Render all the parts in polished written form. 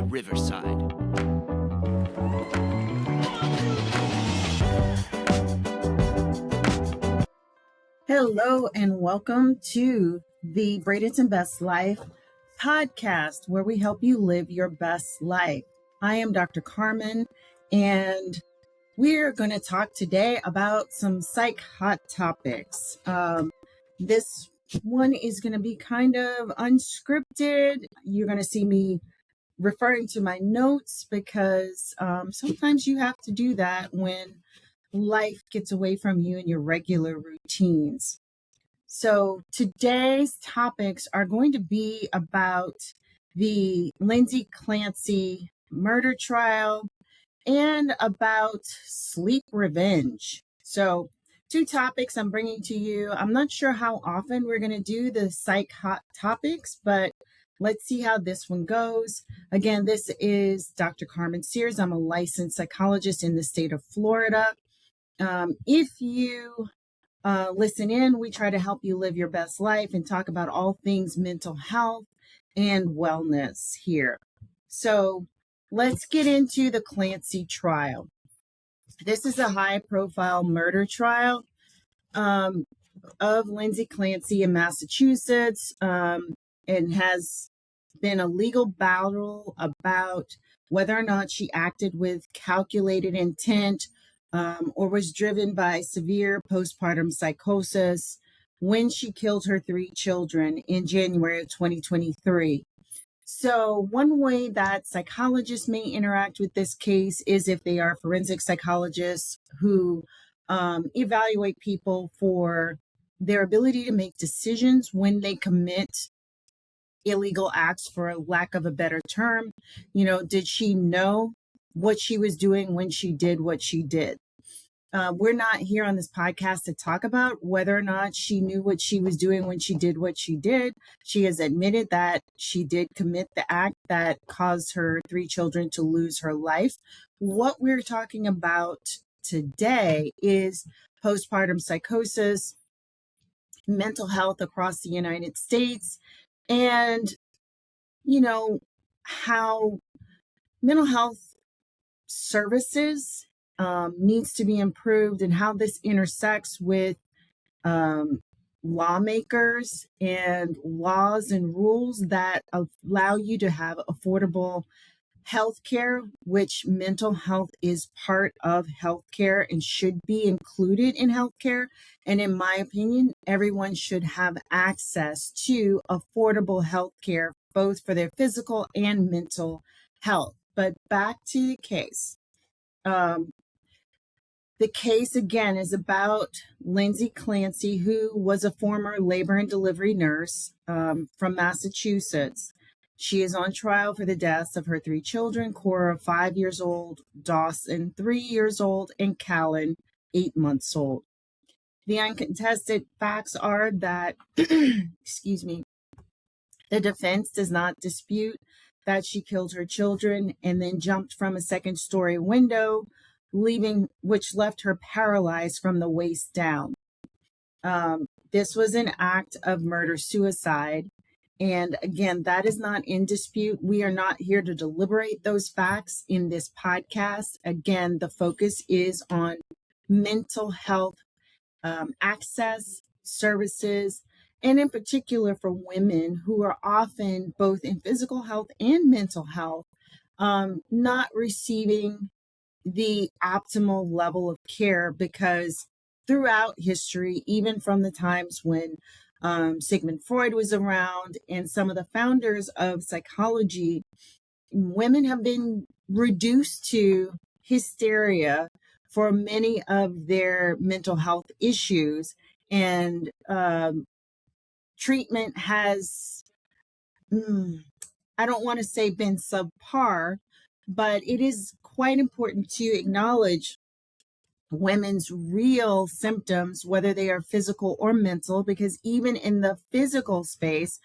Riverside. Hello and welcome to the Bradenton Best Life podcast, where we help you live your best life. I am Dr. Carmen, and we're going to talk today about some psych hot topics. This one is going to be kind of unscripted. You're going to see me referring to my notes because sometimes you have to do that when life gets away from you and your regular routines. So today's topics are going to be about the Clancy murder trial and about sleep revenge. So two topics I'm bringing to you. I'm not sure how often we're going to do the psych hot topics, but let's see how this one goes. Again, this is Dr. Carmen Sears. I'm a licensed psychologist in the state of Florida. If you listen in, we try to help you live your best life and talk about all things mental health and wellness here. So let's get into the Clancy trial. This is a high-profile murder trial of Lindsay Clancy in Massachusetts, and has been a legal battle about whether or not she acted with calculated intent or was driven by severe postpartum psychosis when she killed her 3 children in January of 2023. So one way that psychologists may interact with this case is if they are forensic psychologists who evaluate people for their ability to make decisions when they commit illegal acts, for lack of a better term. You know, did she know what she was doing when she did what she did? We're not here on this podcast to talk about whether or not she knew what she was doing when she did what she did. She has admitted that she did commit the act that caused her 3 children to lose her life. What we're talking about today is postpartum psychosis, mental health across the United States, and, you know, how mental health services needs to be improved and how this intersects with lawmakers and laws and rules that allow you to have affordable health care, which mental health is part of health care and should be included in health care. And in my opinion, everyone should have access to affordable health care, both for their physical and mental health. But back to the case. The case, again, is about Lindsay Clancy, who was a former labor and delivery nurse from Massachusetts. She is on trial for the deaths of her 3 children, Cora, 5 years old, Dawson, 3 years old, and Callan, 8 months old. The uncontested facts are that, excuse me, the defense does not dispute that she killed her children and then jumped from a second-story window, which left her paralyzed from the waist down. This was an act of murder-suicide. And again, that is not in dispute. We are not here to deliberate those facts in this podcast. Again, the focus is on mental health access, services, and in particular for women who are often both in physical health and mental health, not receiving the optimal level of care, because throughout history, even from the times when Sigmund Freud was around and some of the founders of psychology, women have been reduced to hysteria for many of their mental health issues, and treatment has, I don't want to say been subpar, but it is quite important to acknowledge women's real symptoms, whether they are physical or mental, because even in the physical space,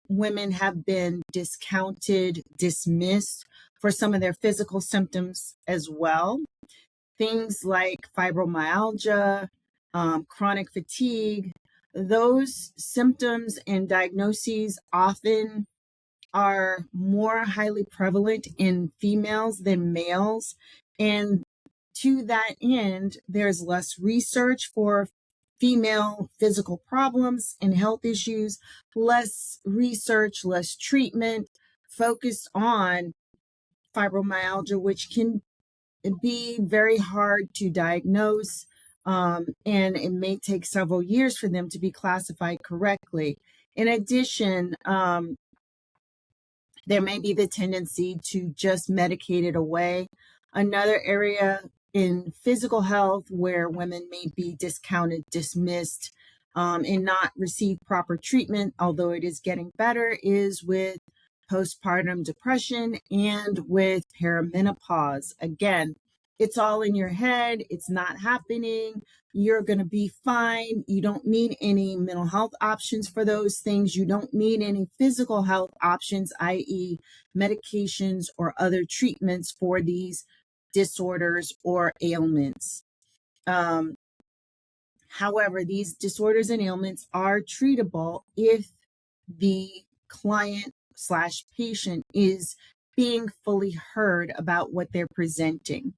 women have been discounted, dismissed for some of their physical symptoms as well. Things like fibromyalgia, chronic fatigue, those symptoms and diagnoses often are more highly prevalent in females than males. And to that end, there's less research for female physical problems and health issues, less research, less treatment focused on fibromyalgia, which can be very hard to diagnose. And it may take several years for them to be classified correctly. In addition, there may be the tendency to just medicate it away. Another area in physical health where women may be discounted, dismissed, and not receive proper treatment, although it is getting better, is with postpartum depression and with perimenopause. Again, it's all in your head. It's not happening. You're going to be fine. You don't need any mental health options for those things. You don't need any physical health options, i.e., medications or other treatments for these disorders or ailments. However, these disorders and ailments are treatable if the client/patient is being fully heard about what they're presenting.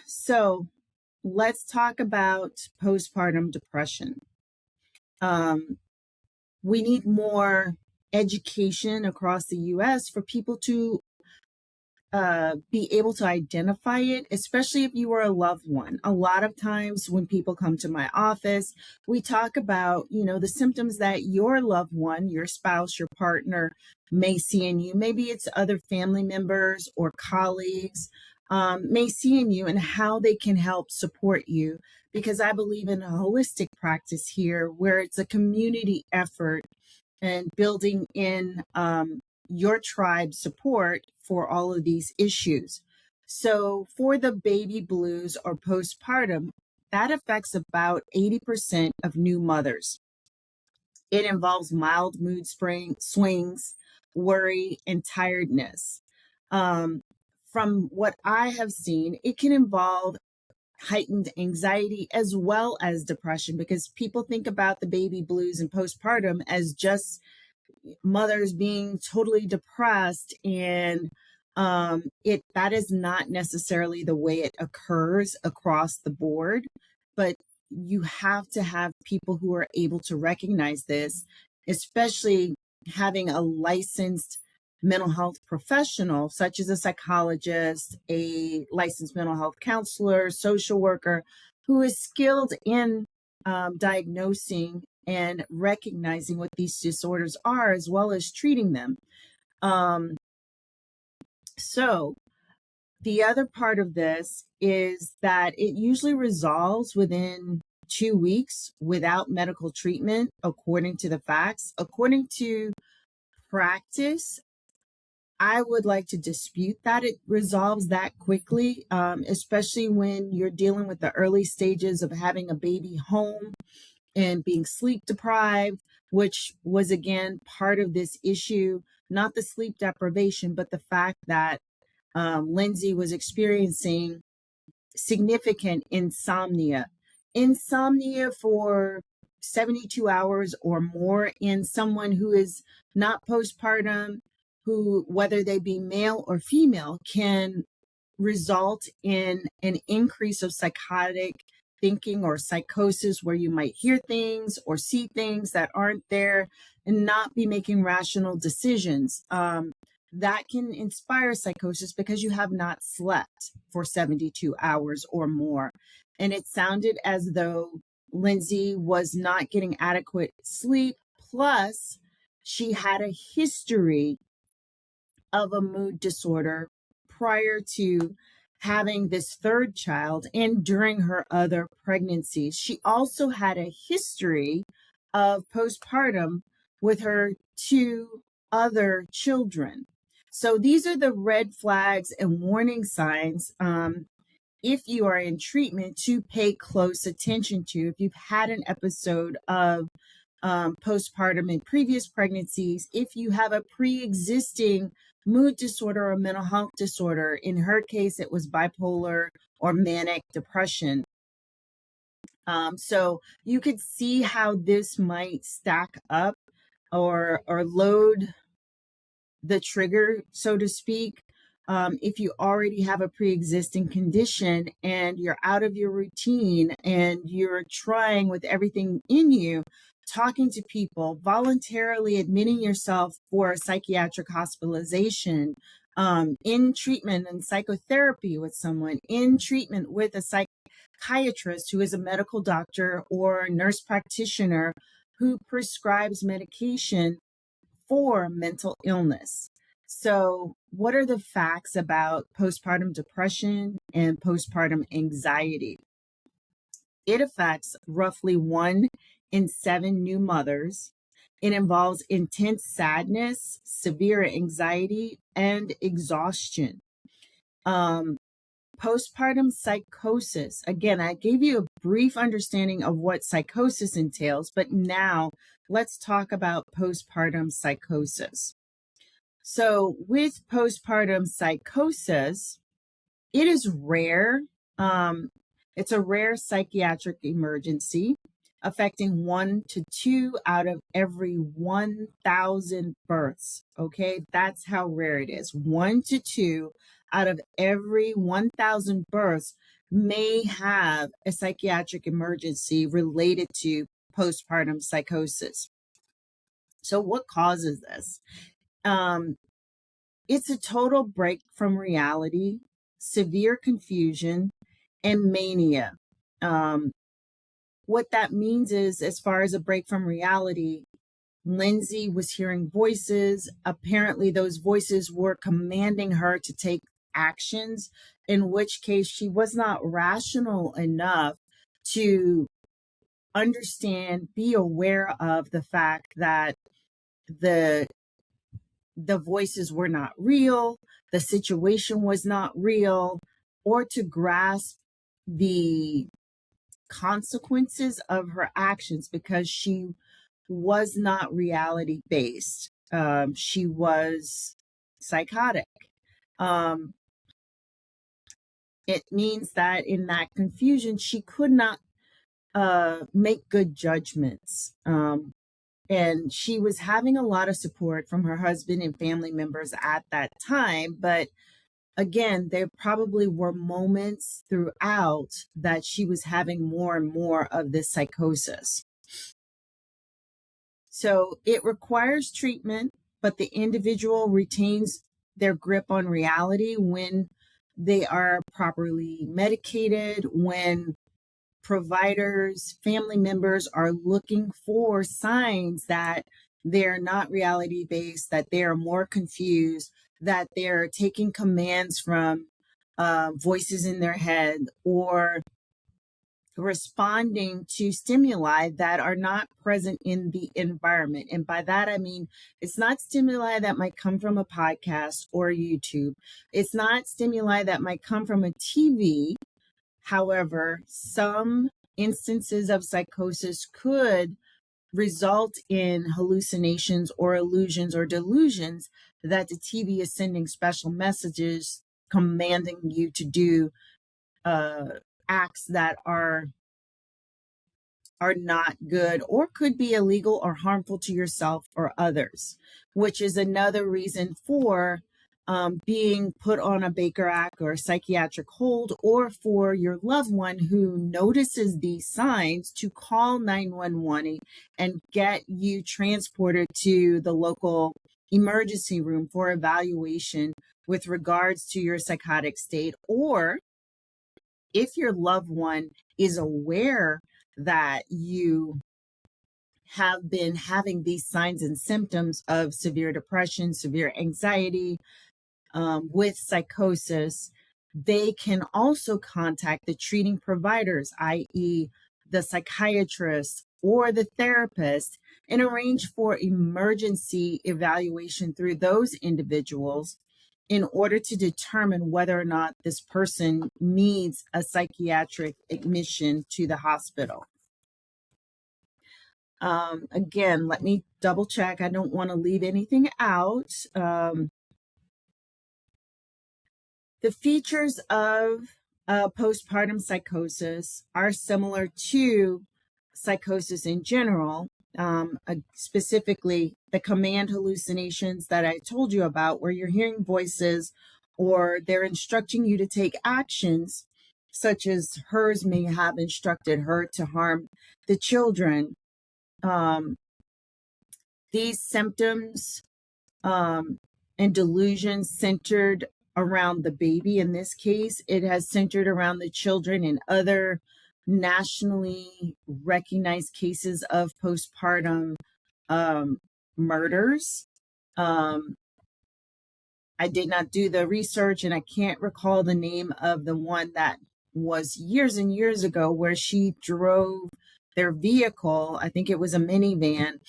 So let's talk about postpartum depression. We need more education across the U.S. for people to be able to identify it, especially if you are a loved one. A lot of times when people come to my office, we talk about, the symptoms that your loved one, your spouse, your partner may see in you. Maybe it's other family members or colleagues may see in you, and how they can help support you. Because I believe in a holistic practice here where it's a community effort and building in your tribe support for all of these issues. So for the baby blues or postpartum, that affects about 80% of new mothers. It involves mild mood swings, worry, and tiredness. From what I have seen, it can involve heightened anxiety as well as depression, because people think about the baby blues and postpartum as just mothers being totally depressed, and that is not necessarily the way it occurs across the board. But you have to have people who are able to recognize this, especially having a licensed mental health professional such as a psychologist, a licensed mental health counselor, social worker, who is skilled in diagnosing and recognizing what these disorders are, as well as treating them. So the other part of this is that it usually resolves within 2 weeks without medical treatment, according to the facts. According to practice, I would like to dispute that it resolves that quickly, especially when you're dealing with the early stages of having a baby home and being sleep deprived, which was, again, part of this issue, not the sleep deprivation, but the fact that Lindsay was experiencing significant insomnia for 72 hours or more in someone who is not postpartum, who, whether they be male or female, can result in an increase of psychotic thinking or psychosis, where you might hear things or see things that aren't there and not be making rational decisions. That can inspire psychosis because you have not slept for 72 hours or more. And it sounded as though Lindsay was not getting adequate sleep. Plus, she had a history of a mood disorder prior to having this third child and during her other pregnancies. She also had a history of postpartum with her 2 other children. So these are the red flags and warning signs, if you are in treatment, to pay close attention to. If you've had an episode of postpartum in previous pregnancies, if you have a pre-existing mood disorder or mental health disorder. In her case, it was bipolar or manic depression. So you could see how this might stack up or load the trigger, so to speak. If you already have a pre-existing condition and you're out of your routine and you're trying with everything in you, talking to people, voluntarily admitting yourself for a psychiatric hospitalization, in treatment and psychotherapy with someone, in treatment with a psychiatrist who is a medical doctor or nurse practitioner who prescribes medication for mental illness. So, what are the facts about postpartum depression and postpartum anxiety? It affects roughly 1 in 7 new mothers. It involves intense sadness, severe anxiety, and exhaustion. Postpartum psychosis. Again, I gave you a brief understanding of what psychosis entails, but now let's talk about postpartum psychosis. So, with postpartum psychosis, it is rare. It's a rare psychiatric emergency affecting 1 to 2 out of every 1,000 births. Okay, that's how rare it is. 1 to 2 out of every 1,000 births may have a psychiatric emergency related to postpartum psychosis. So, what causes this? It's a total break from reality, severe confusion, and mania. What that means is, as far as a break from reality, Lindsay was hearing voices. Apparently, those voices were commanding her to take actions, in which case she was not rational enough to understand, be aware of the fact that the voices were not real, the situation was not real, or to grasp the consequences of her actions, because she was not reality based. She was psychotic. It means that in that confusion, she could not make good judgments. And she was having a lot of support from her husband and family members at that time. But again, there probably were moments throughout that she was having more and more of this psychosis. So it requires treatment, but the individual retains their grip on reality when they are properly medicated, when providers, family members are looking for signs that they're not reality based, that they are more confused, that they're taking commands from voices in their head, or responding to stimuli that are not present in the environment. And by that, I mean, it's not stimuli that might come from a podcast or YouTube. It's not stimuli that might come from a TV. However, some instances of psychosis could result in hallucinations or illusions or delusions that the TV is sending special messages commanding you to do acts that are not good or could be illegal or harmful to yourself or others, which is another reason for being put on a Baker Act or a psychiatric hold, or for your loved one who notices these signs to call 911 and get you transported to the local emergency room for evaluation with regards to your psychotic state. Or if your loved one is aware that you have been having these signs and symptoms of severe depression, severe anxiety, with psychosis, they can also contact the treating providers, i.e., the psychiatrist or the therapist, and arrange for emergency evaluation through those individuals in order to determine whether or not this person needs a psychiatric admission to the hospital. Again, let me double check. I don't want to leave anything out. The features of postpartum psychosis are similar to psychosis in general. specifically the command hallucinations that I told you about, where you're hearing voices or they're instructing you to take actions, such as hers may have instructed her to harm the children. These symptoms and delusions centered around the baby. In this case, it has centered around the children and other nationally recognized cases of postpartum murders. I did not do the research and I can't recall the name of the one that was years and years ago where she drove their vehicle, I think it was a minivan,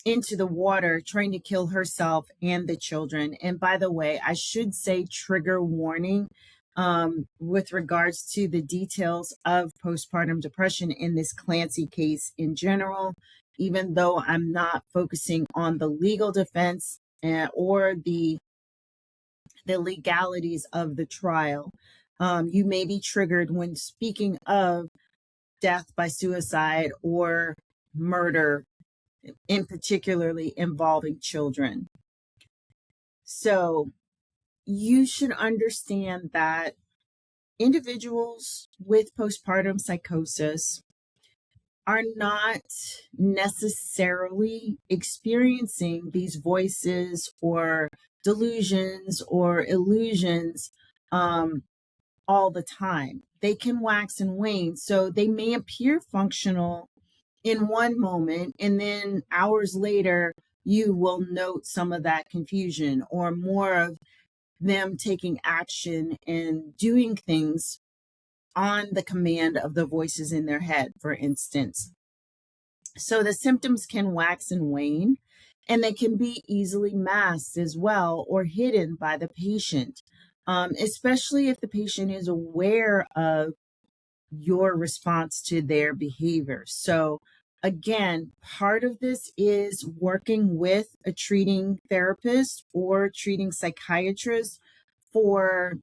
into the water trying to kill herself and the children. And by the way, I should say trigger warning with regards to the details of postpartum depression in this Clancy case in general, even though I'm not focusing on the legal defense or the legalities of the trial. You may be triggered when speaking of death by suicide or murder, in particularly involving children. So you should understand that individuals with postpartum psychosis are not necessarily experiencing these voices or delusions or illusions all the time. They can wax and wane. So they may appear functional in one moment, and then hours later, you will note some of that confusion or more of them taking action and doing things on the command of the voices in their head, for instance. So the symptoms can wax and wane, and they can be easily masked as well or hidden by the patient, especially if the patient is aware of your response to their behavior. So again, part of this is working with a treating therapist or treating psychiatrist for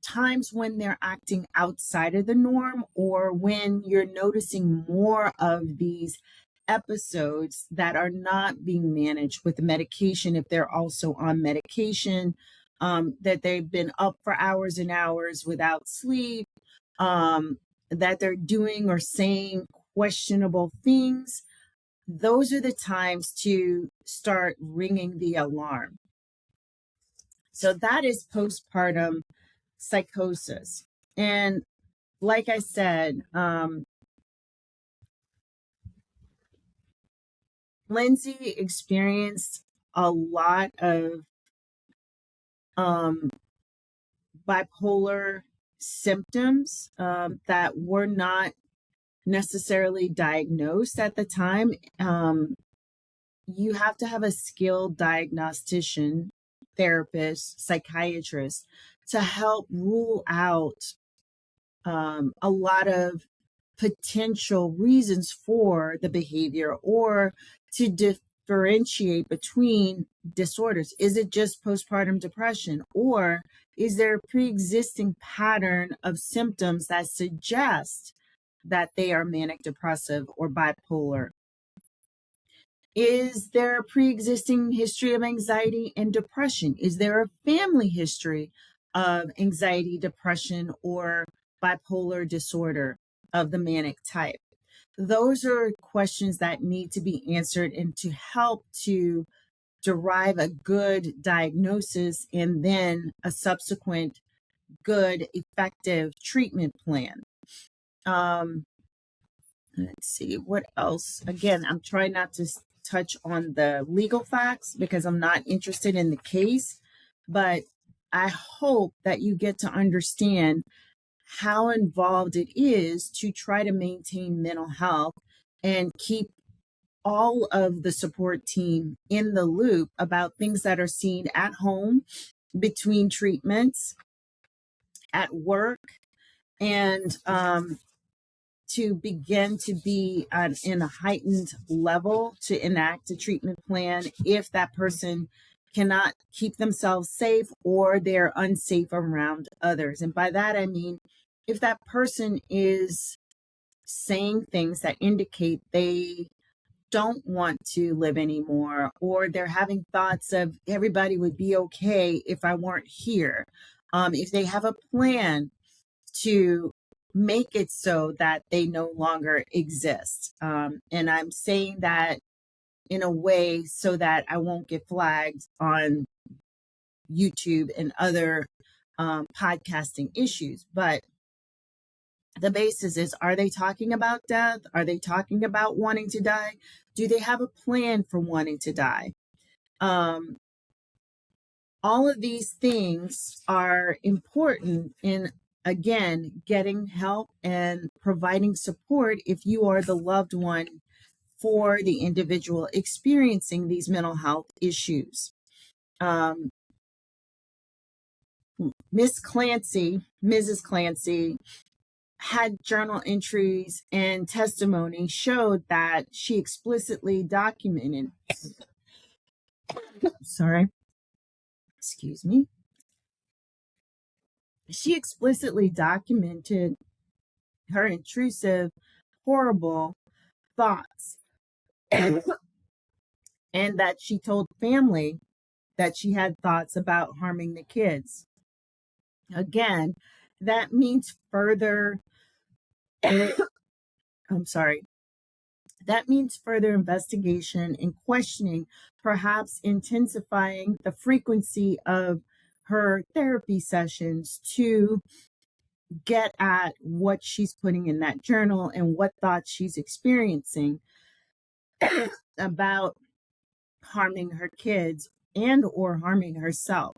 times when they're acting outside of the norm or when you're noticing more of these episodes that are not being managed with medication, if they're also on medication, that they've been up for hours and hours without sleep, that they're doing or saying questionable things. Those are the times to start ringing the alarm. So that is postpartum psychosis. And like I said, Lindsay experienced a lot of bipolar symptoms that were not necessarily diagnosed at the time. You have to have a skilled diagnostician, therapist, psychiatrist to help rule out a lot of potential reasons for the behavior or to differentiate between disorders. Is it just postpartum depression, or is there a pre-existing pattern of symptoms that suggest that they are manic depressive or bipolar? Is there a pre-existing history of anxiety and depression? Is there a family history of anxiety, depression, or bipolar disorder of the manic type? Those are questions that need to be answered and to help to derive a good diagnosis and then a subsequent good, effective treatment plan. Let's see, what else? Again, I'm trying not to touch on the legal facts because I'm not interested in the case, but I hope that you get to understand how involved it is to try to maintain mental health and keep all of the support team in the loop about things that are seen at home, between treatments, at work, and to begin to be in a heightened level to enact a treatment plan if that person cannot keep themselves safe or they're unsafe around others. And by that, I mean, if that person is saying things that indicate they don't want to live anymore, or they're having thoughts of everybody would be okay if I weren't here. If they have a plan to make it so that they no longer exist. And I'm saying that in a way so that I won't get flagged on YouTube and other podcasting issues. But the basis is, are they talking about death? Are they talking about wanting to die? Do they have a plan for wanting to die? All of these things are important in, again, getting help and providing support if you are the loved one for the individual experiencing these mental health issues. Mrs. Clancy, had journal entries and testimony showed that she explicitly documented, excuse me. She explicitly documented her intrusive, horrible thoughts, and that she told family that she had thoughts about harming the kids. Again, that means further, that means further investigation and questioning, perhaps intensifying the frequency of her therapy sessions to get at what she's putting in that journal and what thoughts she's experiencing about harming her kids and or harming herself.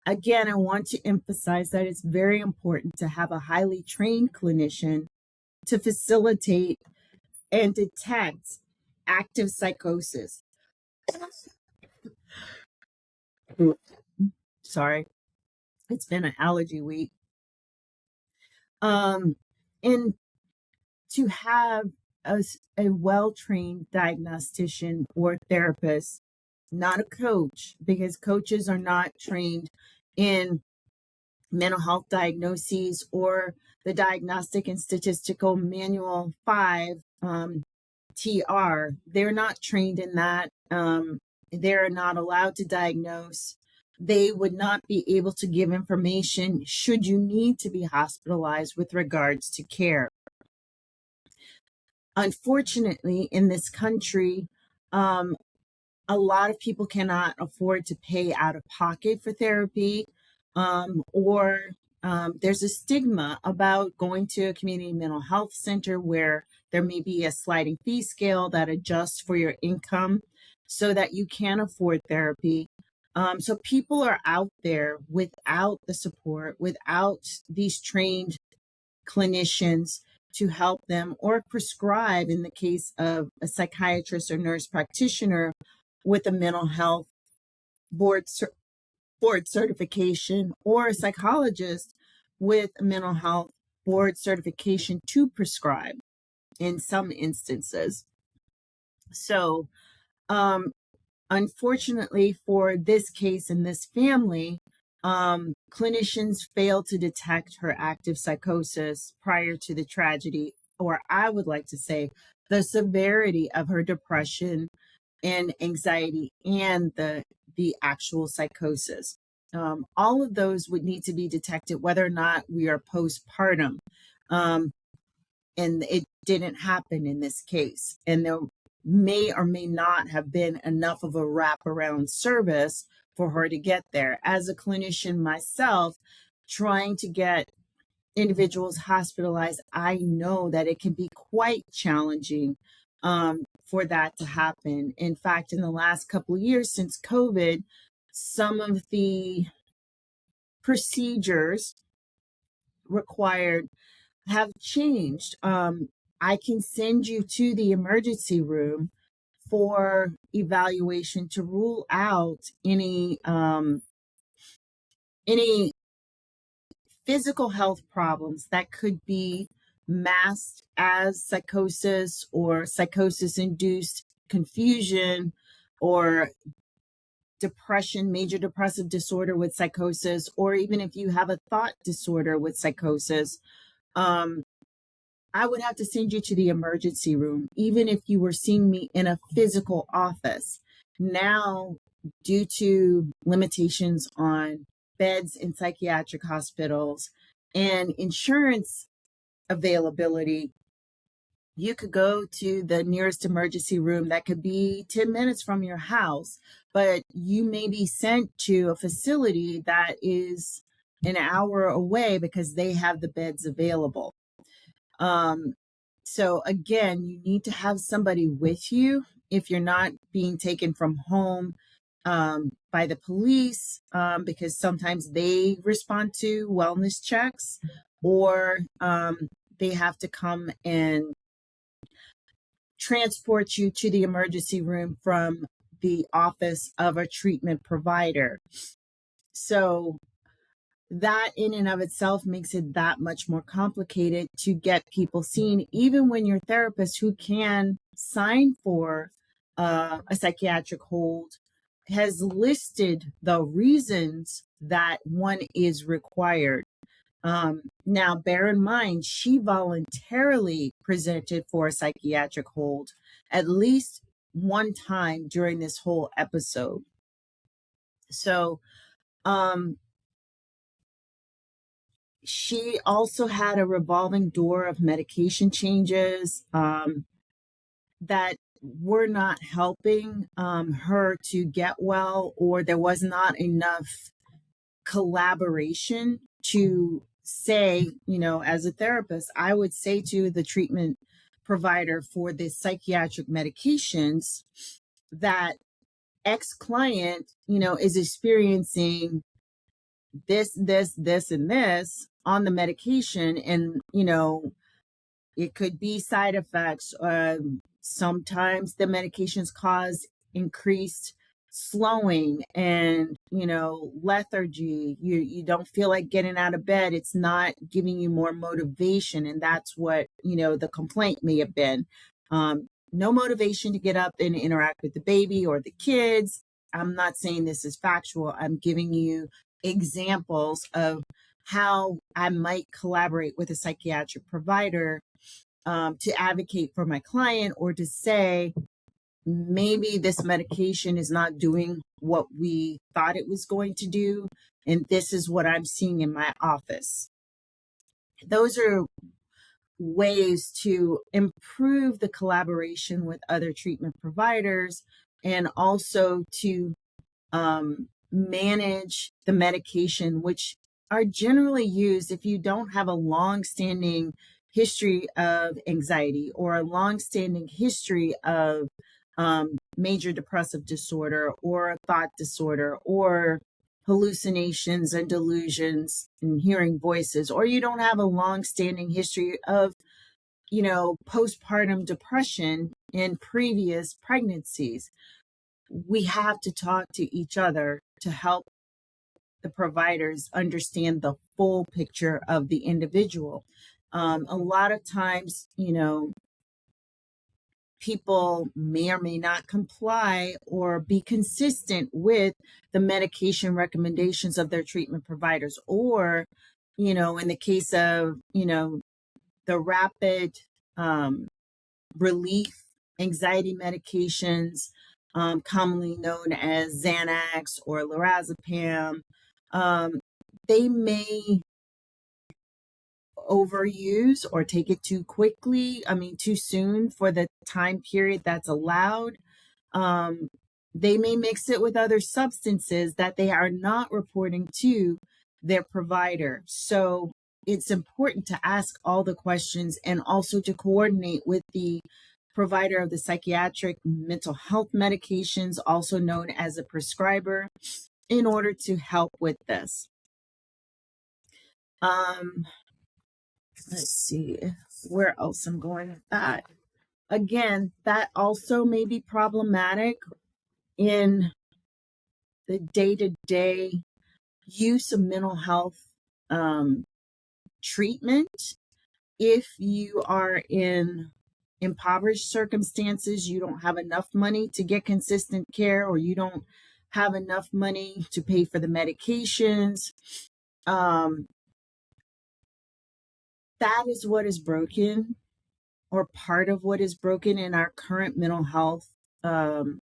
Again, I want to emphasize that it's very important to have a highly trained clinician to facilitate and detect active psychosis. Sorry, it's been an allergy week. And to have a well-trained diagnostician or therapist, not a coach, because coaches are not trained in mental health diagnoses or the Diagnostic and Statistical Manual 5, TR. They're not trained in that. They're not allowed to diagnose. They would not be able to give information should you need to be hospitalized with regards to care. Unfortunately, in this country, a lot of people cannot afford to pay out of pocket for therapy, or there's a stigma about going to a community mental health center where there may be a sliding fee scale that adjusts for your income so that you can afford therapy. So people are out there without the support, without these trained clinicians to help them or prescribe, in the case of a psychiatrist or nurse practitioner with a mental health board certification, or a psychologist with a mental health board certification to prescribe in some instances. So, unfortunately for this case and this family, clinicians failed to detect her active psychosis prior to the tragedy, or I would like to say the severity of her depression and anxiety and the actual psychosis. All of those would need to be detected whether or not we are postpartum. And it didn't happen in this case. And there may or may not have been enough of a wraparound service for her to get there. As a clinician myself, trying to get individuals hospitalized, I know that it can be quite challenging for that to happen. In fact, in the last couple of years since COVID, some of the procedures required have changed. I can send you to the emergency room for evaluation to rule out any physical health problems that could be masked as psychosis or psychosis-induced confusion or depression, major depressive disorder with psychosis, or even if you have a thought disorder with psychosis. I would have to send you to the emergency room, even if you were seeing me in a physical office. Now, due to limitations on beds in psychiatric hospitals and insurance availability, you could go to the nearest emergency room that could be 10 minutes from your house, but you may be sent to a facility that is an hour away because they have the beds available. So again, you need to have somebody with you if you're not being taken from home by the police, because sometimes they respond to wellness checks, or they have to come and transport you to the emergency room from the office of a treatment provider. So that in and of itself makes it that much more complicated to get people seen, even when your therapist, who can sign for a psychiatric hold, has listed the reasons that one is required. Now, bear in mind, she voluntarily presented for a psychiatric hold at least one time during this whole episode. So, she also had a revolving door of medication changes that were not helping her to get well, or there was not enough collaboration to say, as a therapist, I would say to the treatment provider for the psychiatric medications that X client, is experiencing this, and this on the medication. And, it could be side effects. Sometimes the medications cause increased slowing and, lethargy. You don't feel like getting out of bed. It's not giving you more motivation. And that's what, the complaint may have been. No motivation to get up and interact with the baby or the kids. I'm not saying this is factual. I'm giving you examples of how I might collaborate with a psychiatric provider to advocate for my client, or to say, maybe this medication is not doing what we thought it was going to do, and this is what I'm seeing in my office. Those are ways to improve the collaboration with other treatment providers, and also to manage the medication, which are generally used if you don't have a long-standing history of anxiety or a long-standing history of major depressive disorder or a thought disorder or hallucinations and delusions and hearing voices, or you don't have a long-standing history of, postpartum depression in previous pregnancies. We have to talk to each other to help the providers understand the full picture of the individual. A lot of times, people may or may not comply or be consistent with the medication recommendations of their treatment providers, or, in the case of, the rapid relief anxiety medications, commonly known as Xanax or lorazepam, they may overuse or take it too quickly. Too soon for the time period that's allowed. They may mix it with other substances that they are not reporting to their provider. So it's important to ask all the questions, and also to coordinate with the provider of the psychiatric mental health medications, also known as a prescriber, in order to help with this. Let's see where else I'm going with that. Again, that also may be problematic in the day-to-day use of mental health treatment. If you are in impoverished circumstances, you don't have enough money to get consistent care, or you don't have enough money to pay for the medications, That is what is broken, or part of what is broken in our current mental health um,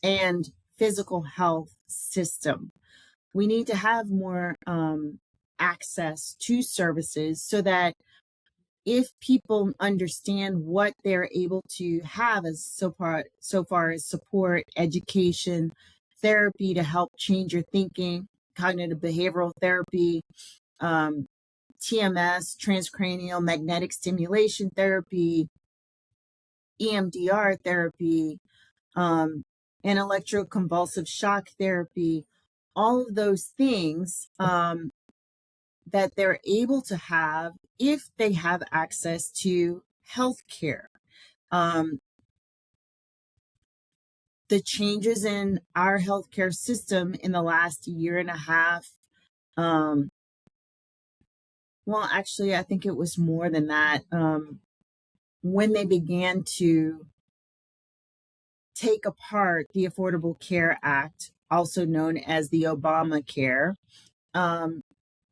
and physical health system. We need to have more access to services so that if people understand what they're able to have as so far as support, education, therapy to help change your thinking, cognitive behavioral therapy, um, TMS, transcranial magnetic stimulation therapy, EMDR therapy, and electroconvulsive shock therapy, all of those things that they're able to have if they have access to healthcare. Um, the changes in our healthcare system in the last year and a half, well, actually, I think it was more than that, when they began to take apart the Affordable Care Act, also known as the Obamacare, um,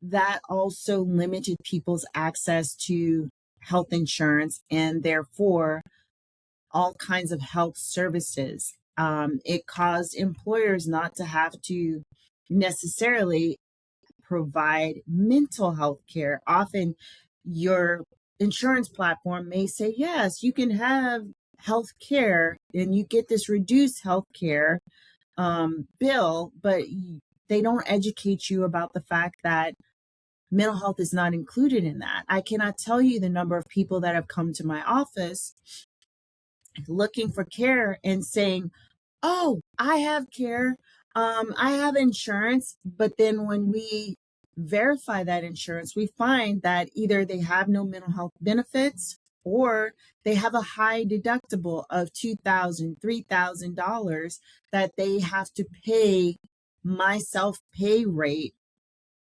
that also limited people's access to health insurance and therefore all kinds of health services. It caused employers not to have to necessarily provide mental health care. Often your insurance platform may say, yes, you can have health care and you get this reduced health care bill, but they don't educate you about the fact that mental health is not included in that. I cannot tell you the number of people that have come to my office looking for care and saying, oh, I have care, I have insurance. But then when we verify that insurance, we find that either they have no mental health benefits or they have a high deductible of $2,000, $3,000 that they have to pay my self-pay rate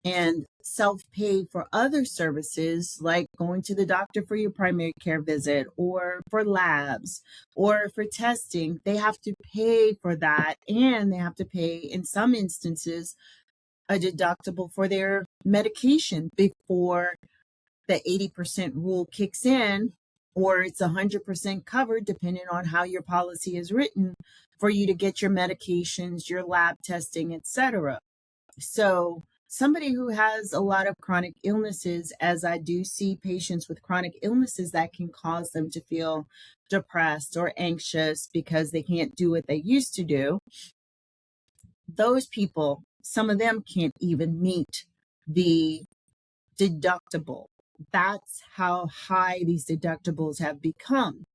and self-pay for other services like going to the doctor for your primary care visit or for labs or for testing. They have to pay for that, and they have to pay, in some instances, a deductible for their medication before the 80% rule kicks in, or it's 100% covered depending on how your policy is written for you to get your medications, your lab testing, etc. So somebody who has a lot of chronic illnesses, as I do see patients with chronic illnesses that can cause them to feel depressed or anxious because they can't do what they used to do, those people, some of them can't even meet the deductible. That's how high these deductibles have become.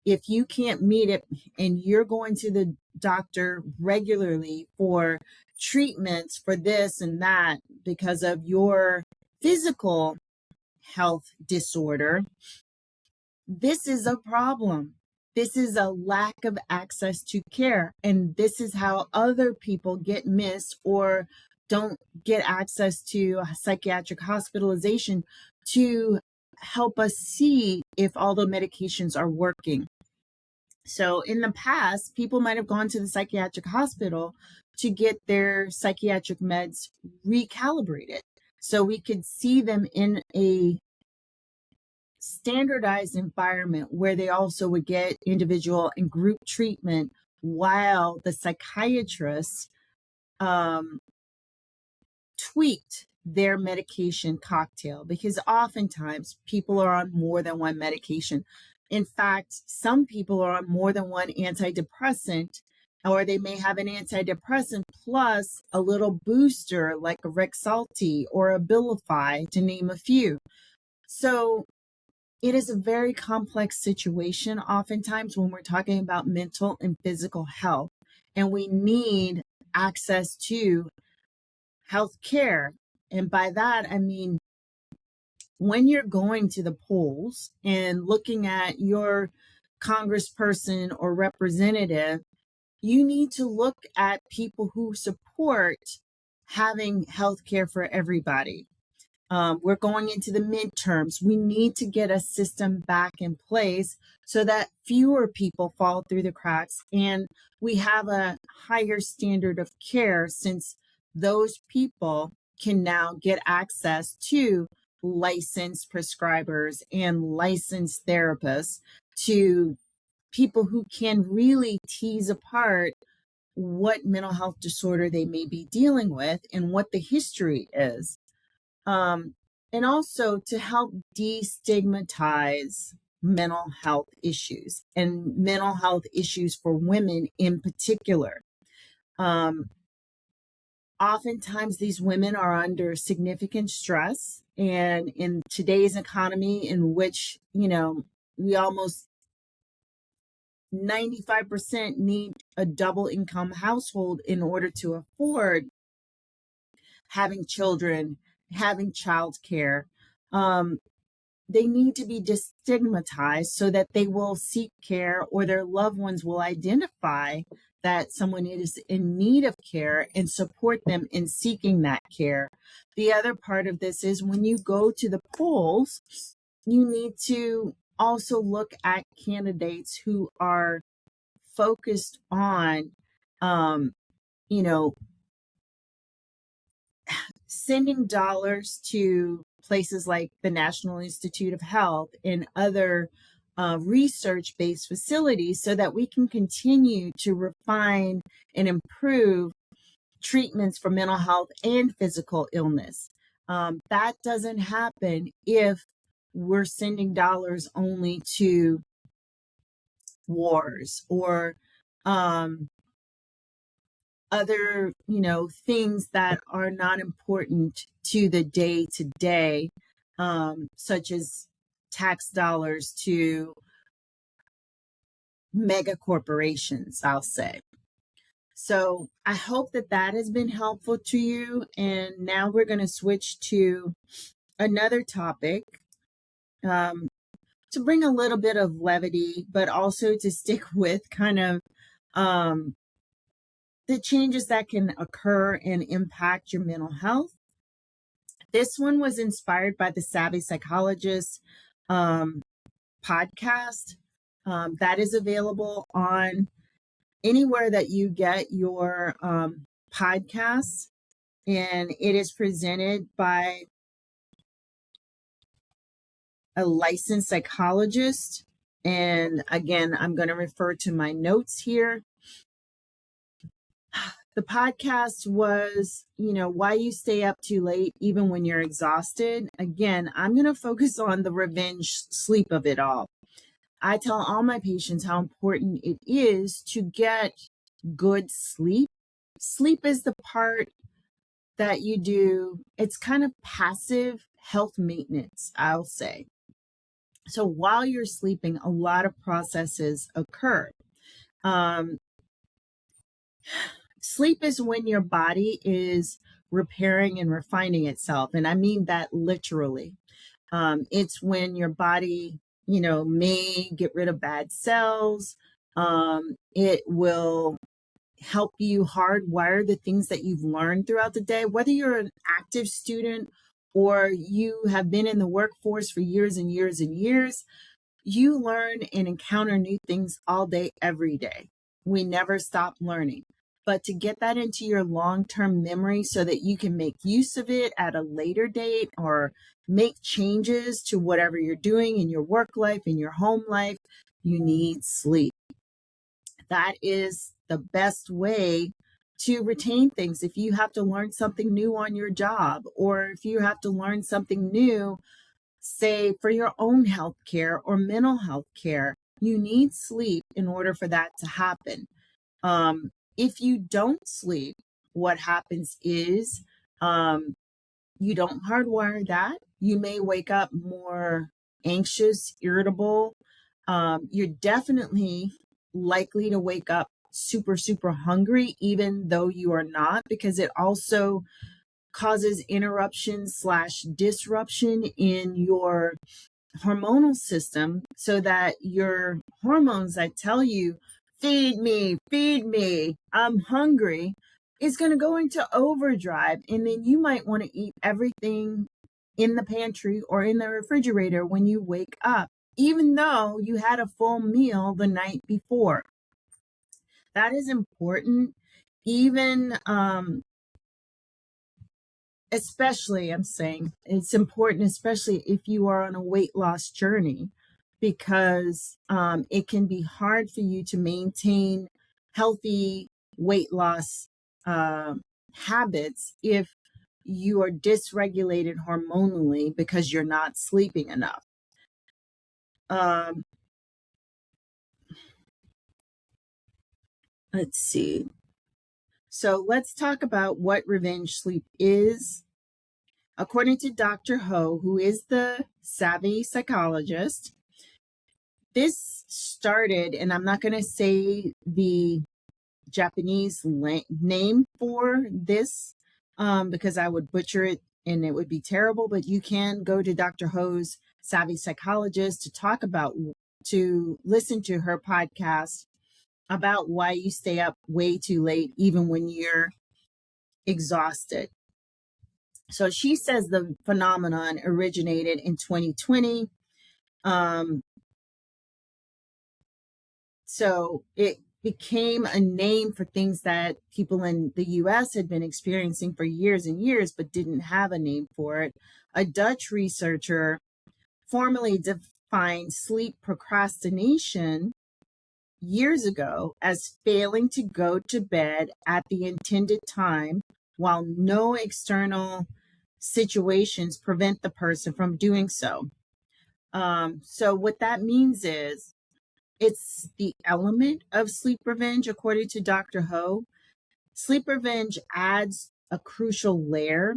If you can't meet it and you're going to the doctor regularly for treatments for this and that because of your physical health disorder, this is a problem. This is a lack of access to care. And this is how other people get missed or don't get access to psychiatric hospitalization to help us see if all the medications are working. So in the past, people might have gone to the psychiatric hospital to get their psychiatric meds recalibrated. So we could see them in a standardized environment where they also would get individual and group treatment while the psychiatrists tweaked their medication cocktail, because oftentimes people are on more than one medication. In fact, some people are on more than one antidepressant, or they may have an antidepressant plus a little booster like a Rexulti or a Abilify, to name a few. So it is a very complex situation oftentimes when we're talking about mental and physical health, and we need access to health care. And by that, I mean, when you're going to the polls and looking at your congressperson or representative, you need to look at people who support having health care for everybody. We're going into the midterms. We need to get a system back in place so that fewer people fall through the cracks and we have a higher standard of care, since those people can now get access to licensed prescribers and licensed therapists, to people who can really tease apart what mental health disorder they may be dealing with and what the history is. And also to help destigmatize mental health issues and mental health issues for women in particular. Oftentimes these women are under significant stress, and in today's economy, in which, we almost 95% need a double income household in order to afford having children, having childcare. They need to be destigmatized so that they will seek care, or their loved ones will identify that someone is in need of care and support them in seeking that care. The other part of this is, when you go to the polls, you need to also look at candidates who are focused on, sending dollars to places like the National Institute of Health and other research-based facilities, so that we can continue to refine and improve treatments for mental health and physical illness. That doesn't happen if we're sending dollars only to wars or other, things that are not important to the day to day, such as tax dollars to mega corporations, I'll say. So I hope that has been helpful to you. And now we're going to switch to another topic, to bring a little bit of levity, but also to stick with kind of the changes that can occur and impact your mental health. This one was inspired by the Savvy Psychosis podcast that is available on anywhere that you get your podcasts, and it is presented by a licensed psychologist. And again, I'm going to refer to my notes here. The podcast was, why you stay up too late even when you're exhausted. Again, I'm going to focus on the revenge sleep of it all. I tell all my patients how important it is to get good sleep. Sleep is the part that you do. It's kind of passive health maintenance, I'll say. So while you're sleeping, a lot of processes occur. Sleep is when your body is repairing and refining itself. And I mean that literally. It's when your body, may get rid of bad cells. It will help you hardwire the things that you've learned throughout the day, whether you're an active student or you have been in the workforce for years and years and years. You learn and encounter new things all day, every day. We never stop learning. But to get that into your long-term memory so that you can make use of it at a later date, or make changes to whatever you're doing in your work life, in your home life, you need sleep. That is the best way to retain things. If you have to learn something new on your job, or if you have to learn something new, say for your own health care or mental health care, you need sleep in order for that to happen. If you don't sleep, what happens is you don't hardwire that. You may wake up more anxious, irritable. You're definitely likely to wake up super, super hungry, even though you are not, because it also causes interruption/disruption in your hormonal system, so that your hormones that tell you, feed me, I'm hungry, is going to go into overdrive. And then you might want to eat everything in the pantry or in the refrigerator when you wake up, even though you had a full meal the night before. That is important. Even especially, I'm saying it's important, especially if you are on a weight loss journey, because it can be hard for you to maintain healthy weight loss um habits if you are dysregulated hormonally because you're not sleeping enough. Um, let's see. So let's talk about what revenge sleep is. According to Dr. Ho, who is the savvy psychologist, this started, and I'm not going to say the Japanese name for this because I would butcher it and it would be terrible, but you can go to Dr. Ho's Savvy Psychologist to listen to her podcast about why you stay up way too late, even when you're exhausted. So she says the phenomenon originated in 2020. So it became a name for things that people in the US had been experiencing for years and years, but didn't have a name for it. A Dutch researcher formally defined sleep procrastination years ago as failing to go to bed at the intended time while no external situations prevent the person from doing so. So what that means is it's the element of sleep revenge, according to Dr. Ho. Sleep revenge adds a crucial layer.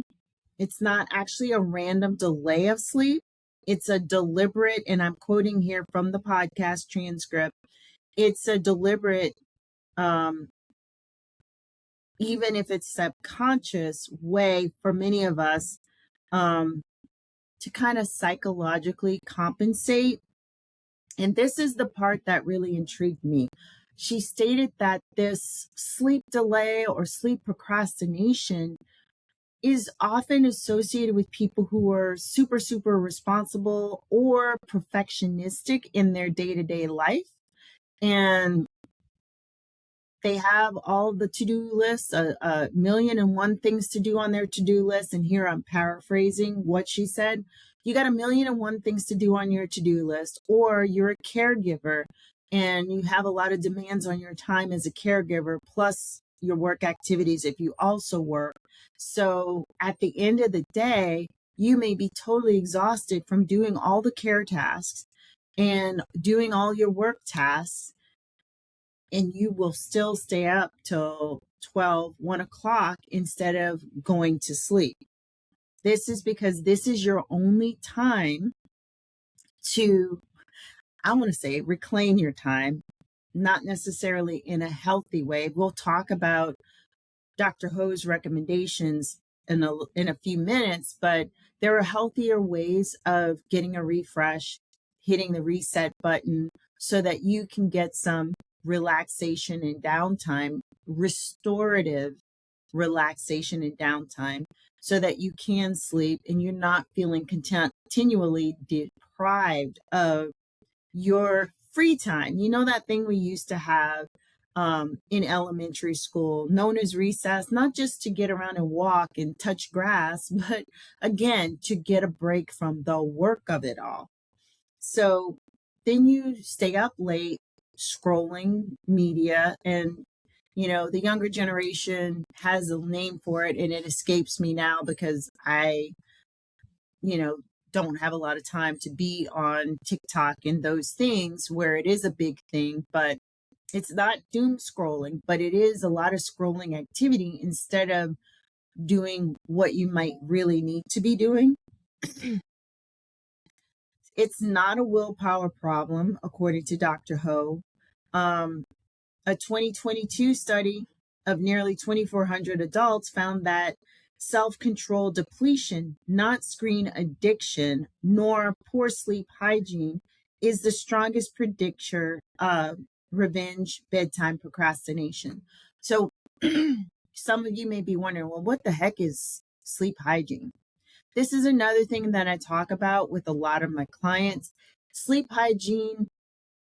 It's not actually a random delay of sleep. It's a deliberate, and I'm quoting here from the podcast transcript, it's a deliberate, even if it's subconscious way for many of us to kind of psychologically compensate. And this is the part that really intrigued me. She stated that this sleep delay or sleep procrastination is often associated with people who are super, super responsible or perfectionistic in their day-to-day life. And they have all the to-do lists, a million and one things to do on their to-do list. And here I'm paraphrasing what she said. You got a million and one things to do on your to-do list, or you're a caregiver and you have a lot of demands on your time as a caregiver, plus your work activities if you also work. So at the end of the day, you may be totally exhausted from doing all the care tasks and doing all your work tasks, and you will still stay up till 12, 1 o'clock instead of going to sleep. This is because this is your only time to, I want to say, reclaim your time, not necessarily in a healthy way. We'll talk about Dr. Ho's recommendations in a few minutes, but there are healthier ways of getting a refresh, hitting the reset button so that you can get some relaxation and downtime, restorative relaxation and downtime, so that you can sleep and you're not feeling continually deprived of your free time. You know, that thing we used to have in elementary school known as recess, not just to get around and walk and touch grass, but again, to get a break from the work of it all. So then you stay up late scrolling media, and you know, the younger generation has a name for it and it escapes me now because I, you know, don't have a lot of time to be on TikTok and those things where it is a big thing, but it's not doom scrolling, but it is a lot of scrolling activity instead of doing what you might really need to be doing. It's not a willpower problem, according to Dr. Ho. A 2022 study of nearly 2,400 adults found that self-control depletion, not screen addiction, nor poor sleep hygiene, is the strongest predictor of revenge bedtime procrastination. So some of you may be wondering, well, what the heck is sleep hygiene? This is another thing that I talk about with a lot of my clients. Sleep hygiene,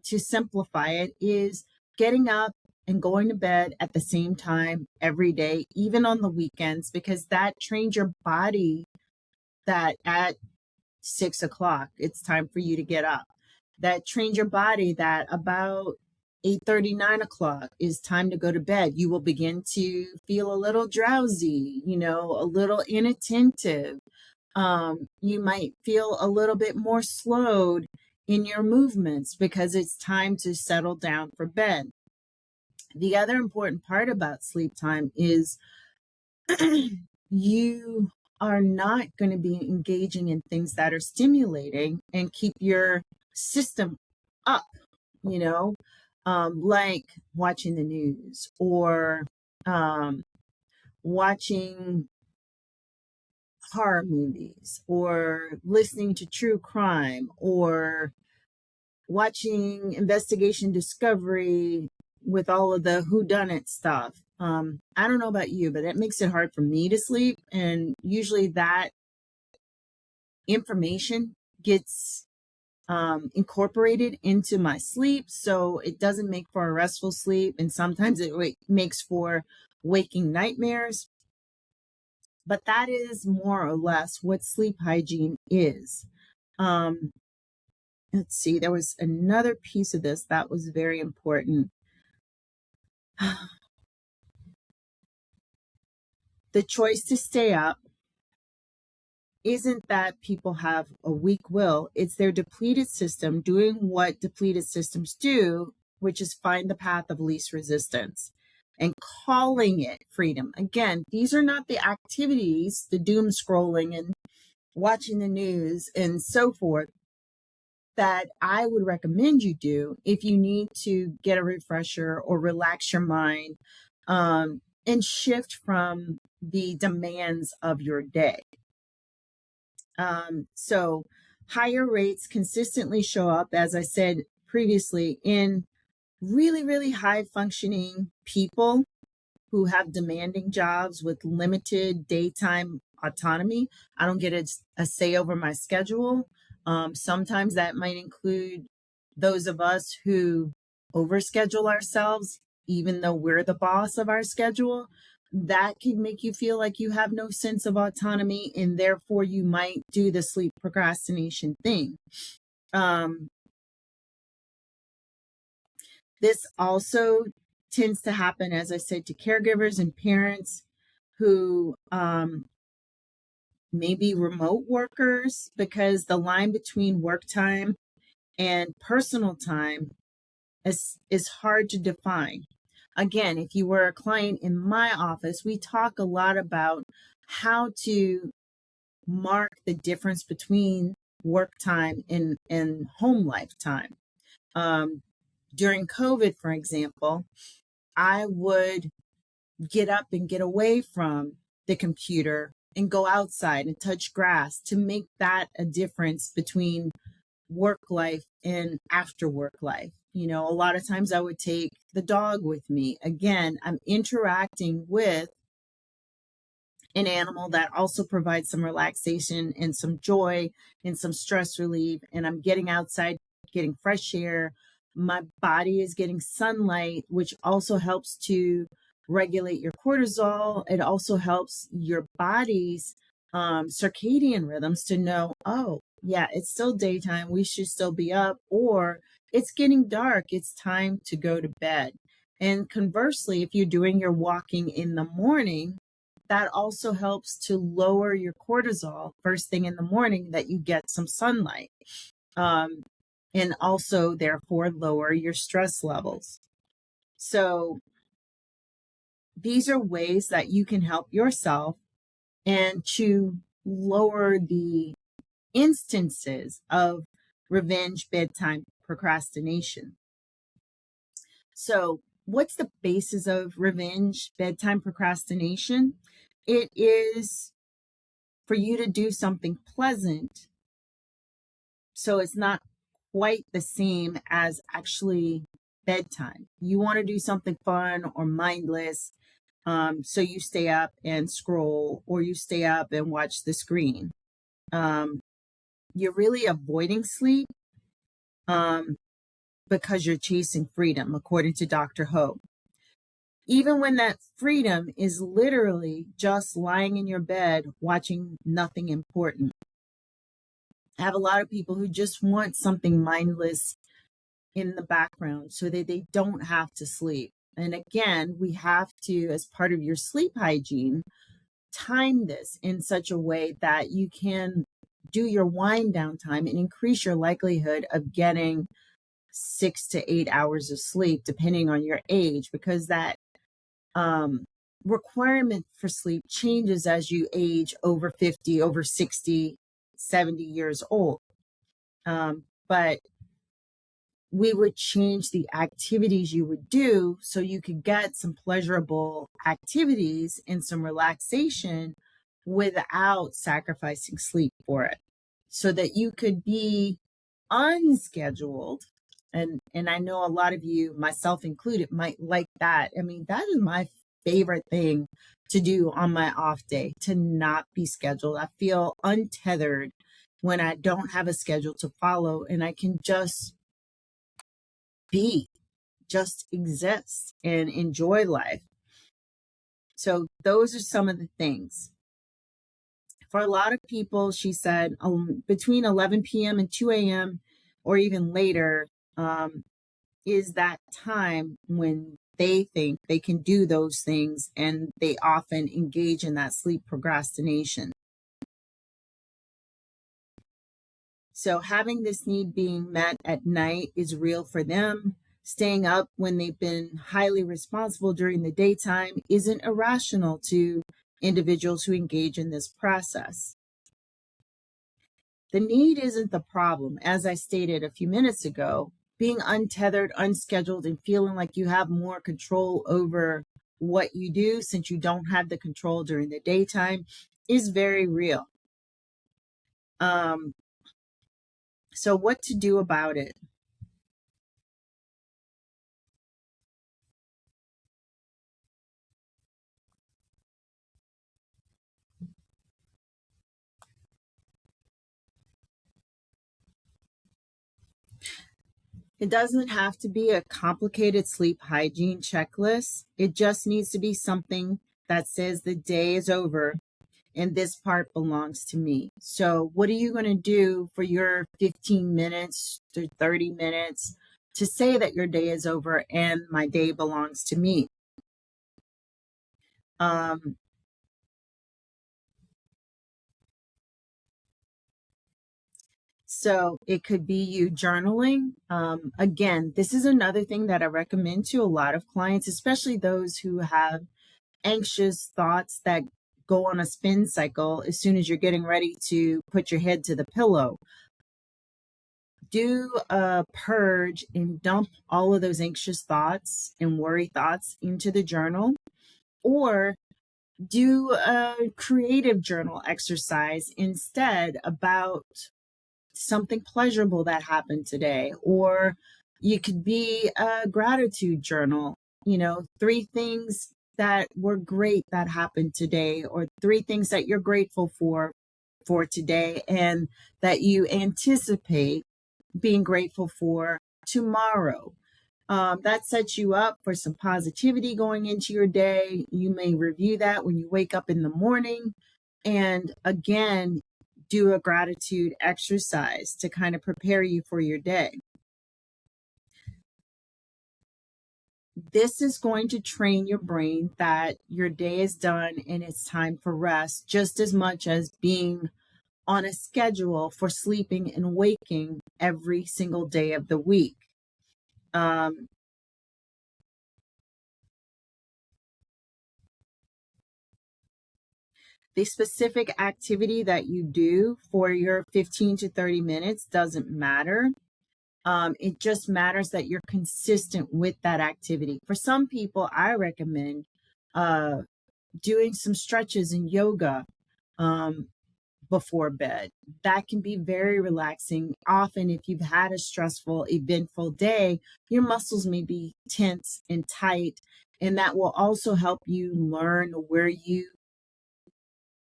to simplify it, is getting up and going to bed at the same time every day, even on the weekends, because that trains your body that at 6 o'clock, it's time for you to get up. That trains your body that about 8:30, 9 o'clock is time to go to bed. You will begin to feel a little drowsy, a little inattentive. You might feel a little bit more slowed in your movements because it's time to settle down for bed. The other important part about sleep time is you are not going to be engaging in things that are stimulating and keep your system up, like watching the news or watching horror movies or listening to true crime or watching Investigation Discovery with all of the whodunit stuff. I don't know about you, but it makes it hard for me to sleep. And usually that information gets incorporated into my sleep. So it doesn't make for a restful sleep. And sometimes it makes for waking nightmares. But that is more or less what sleep hygiene is. Let's see, there was another piece of this that was very important. The choice to stay up isn't that people have a weak will. It's their depleted system doing what depleted systems do, which is find the path of least resistance and calling it freedom. Again, these are not the activities, the doom scrolling and watching the news and so forth, that I would recommend you do if you need to get a refresher or relax your mind and shift from the demands of your day. So higher rates consistently show up, as I said previously, in really, really high functioning people who have demanding jobs with limited daytime autonomy. I don't get a say over my schedule. Sometimes that might include those of us who overschedule ourselves, even though we're the boss of our schedule. That can make you feel like you have no sense of autonomy, and therefore you might do the sleep procrastination thing. This also tends to happen, as I said, to caregivers and parents who may be remote workers, because the line between work time and personal time is hard to define. Again, if you were a client in my office, we talk a lot about how to mark the difference between work time and home life time. During COVID, for example, I would get up and get away from the computer and go outside and touch grass to make that a difference between work life and after work life. A lot of times I would take the dog with me. Again, I'm interacting with an animal that also provides some relaxation and some joy and some stress relief. And I'm getting outside, getting fresh air. My body is getting sunlight, which also helps to regulate your cortisol. It also helps your body's circadian rhythms to know, oh, yeah, it's still daytime. We should still be up, or it's getting dark. It's time to go to bed. And conversely, if you're doing your walking in the morning, that also helps to lower your cortisol first thing in the morning, that you get some sunlight. And also, therefore, lower your stress levels. So these are ways that you can help yourself and to lower the instances of revenge bedtime procrastination. So what's the basis of revenge bedtime procrastination? It is for you to do something pleasant, so it's not quite the same as actually bedtime. You want to do something fun or mindless, so you stay up and scroll, or you stay up and watch the screen. You're really avoiding sleep because you're chasing freedom, according to Dr. Ho. even when that freedom is literally just lying in your bed watching nothing important. I have a lot of people who just want something mindless in the background so that they don't have to sleep. And again, we have to, as part of your sleep hygiene, time this in such a way that you can do your wind down time and increase your likelihood of getting 6 to 8 hours of sleep, depending on your age, because that um, requirement for sleep changes as you age over 50, over 60, 70 years old. But we would change the activities you would do so you could get some pleasurable activities and some relaxation without sacrificing sleep for it, so that you could be unscheduled. And I know a lot of you, myself included, might like that. I mean, that is my favorite thing to do on my off day, to not be scheduled. I feel untethered when I don't have a schedule to follow and I can just be, just exist and enjoy life. So those are some of the things. For a lot of people, she said, between 11 p.m. and 2 a.m. or even later is that time when they think they can do those things, and they often engage in that sleep procrastination. So having this need being met at night is real for them. Staying up when they've been highly responsible during the daytime isn't irrational to individuals who engage in this process. The need isn't the problem. As I stated a few minutes ago, being untethered, unscheduled, and feeling like you have more control over what you do since you don't have the control during the daytime is very real. So what to do about it? It doesn't have to be a complicated sleep hygiene checklist. It just needs to be something that says the day is over and this part belongs to me. So what are you going to do for your 15 minutes to 30 minutes to say that your day is over and my day belongs to me? So it could be you journaling. Again, this is another thing that I recommend to a lot of clients, especially those who have anxious thoughts that go on a spin cycle as soon as you're getting ready to put your head to the pillow. Do a purge and dump all of those anxious thoughts and worry thoughts into the journal, or do a creative journal exercise instead about something pleasurable that happened today. Or you could be a gratitude journal, 3 things that were great that happened today, or 3 things that you're grateful for today and that you anticipate being grateful for tomorrow. That sets you up for some positivity going into your day. You may review that when you wake up in the morning. And again, do a gratitude exercise to kind of prepare you for your day. This is going to train your brain that your day is done and it's time for rest, just as much as being on a schedule for sleeping and waking every single day of the week. The specific activity that you do for your 15 to 30 minutes doesn't matter. It just matters that you're consistent with that activity. For some people, I recommend doing some stretches and yoga before bed. That can be very relaxing. Often, if you've had a stressful, eventful day, your muscles may be tense and tight, and that will also help you learn where you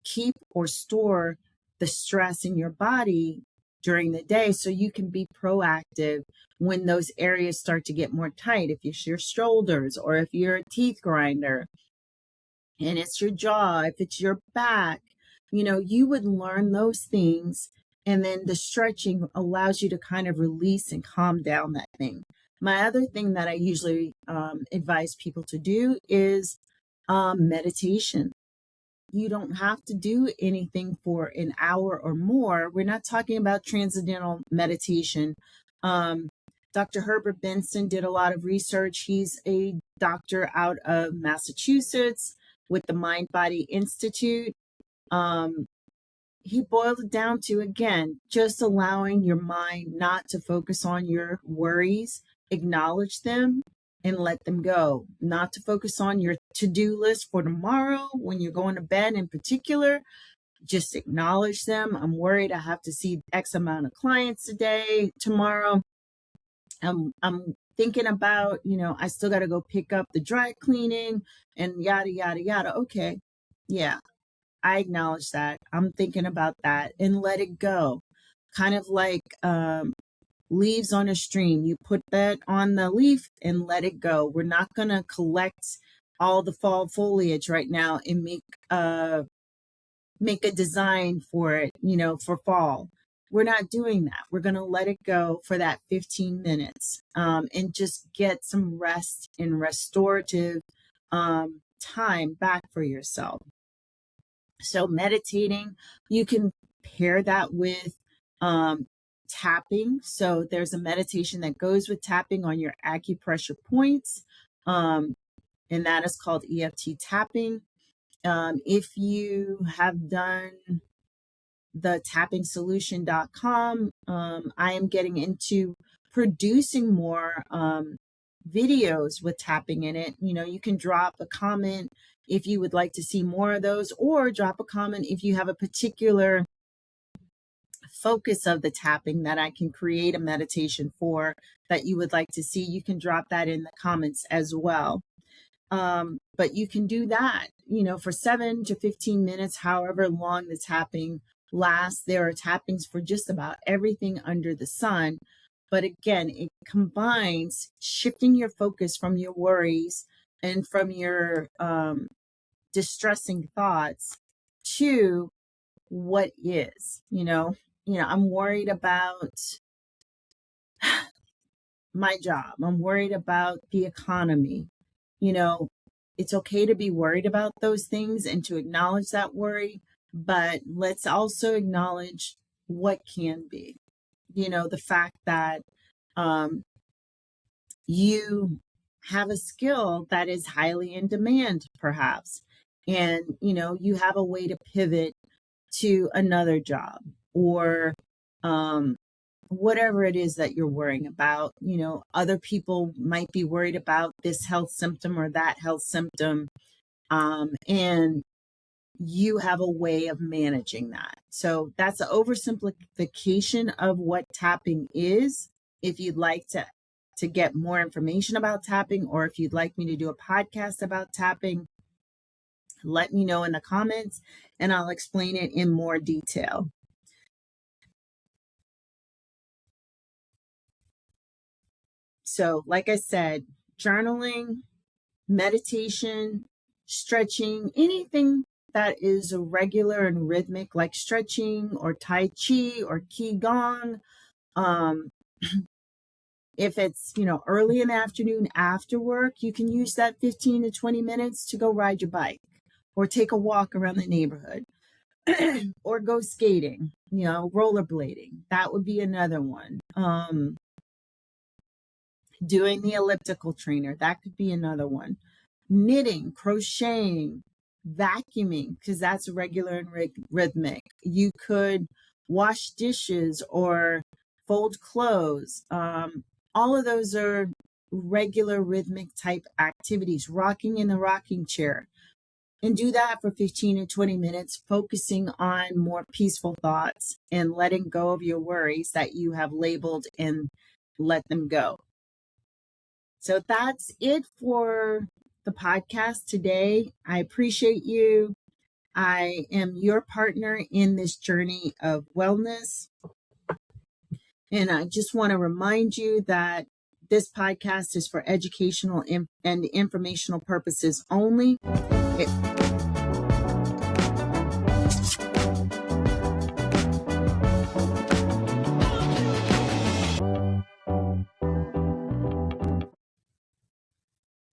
keep or store the stress in your body during the day so you can be proactive when those areas start to get more tight. If it's your shoulders or if you're a teeth grinder and it's your jaw, if it's your back, you would learn those things. And then the stretching allows you to kind of release and calm down that thing. My other thing that I usually advise people to do is meditation. You don't have to do anything for an hour or more. We're not talking about transcendental meditation. Dr. Herbert Benson did a lot of research. He's a doctor out of Massachusetts with the Mind Body Institute. He boiled it down to, again, just allowing your mind not to focus on your worries, acknowledge them, and let them go. Not to focus on your to-do list for tomorrow when you're going to bed in particular. Just acknowledge them. I'm worried I have to see X amount of clients tomorrow. I'm thinking about, I still got to go pick up the dry cleaning and yada, yada, yada. Okay. Yeah, I acknowledge that. I'm thinking about that and let it go. Kind of like leaves on a stream. You put that on the leaf and let it go. We're not going to collect all the fall foliage right now and make a design for it, for fall. We're not doing that. We're going to let it go for that 15 minutes and just get some rest and restorative time back for yourself. So meditating, you can pair that with tapping. So there's a meditation that goes with tapping on your acupressure points, and that is called EFT tapping. If you have done the tappingsolution.com, I am getting into producing more videos with tapping in it. You can drop a comment if you would like to see more of those, or drop a comment if you have a particular focus of the tapping that I can create a meditation for that you would like to see. You can drop that in the comments as well. But you can do that, for 7 to 15 minutes, however long the tapping lasts. There are tappings for just about everything under the sun. But again, it combines shifting your focus from your worries and from your distressing thoughts to what is. I'm worried about my job. I'm worried about the economy. It's okay to be worried about those things and to acknowledge that worry, but let's also acknowledge what can be. The fact that you have a skill that is highly in demand, perhaps, and, you have a way to pivot to another job or whatever it is that you're worrying about. Other people might be worried about this health symptom or that health symptom, and you have a way of managing that. So that's an oversimplification of what tapping is. If you'd like to get more information about tapping, or if you'd like me to do a podcast about tapping, let me know in the comments and I'll explain it in more detail. So, like I said, journaling, meditation, stretching, anything that is regular and rhythmic, like stretching or Tai Chi or Qigong. If it's, early in the afternoon after work, you can use that 15 to 20 minutes to go ride your bike or take a walk around the neighborhood or go skating, rollerblading. That would be another one. Doing the elliptical trainer, that could be another one. Knitting, crocheting, vacuuming, because that's regular and rhythmic. You could wash dishes or fold clothes. All of those are regular rhythmic type activities. Rocking in the rocking chair. And do that for 15 to 20 minutes, focusing on more peaceful thoughts and letting go of your worries that you have labeled and let them go. So that's it for the podcast today. I appreciate you. I am your partner in this journey of wellness. And I just want to remind you that this podcast is for educational and informational purposes only.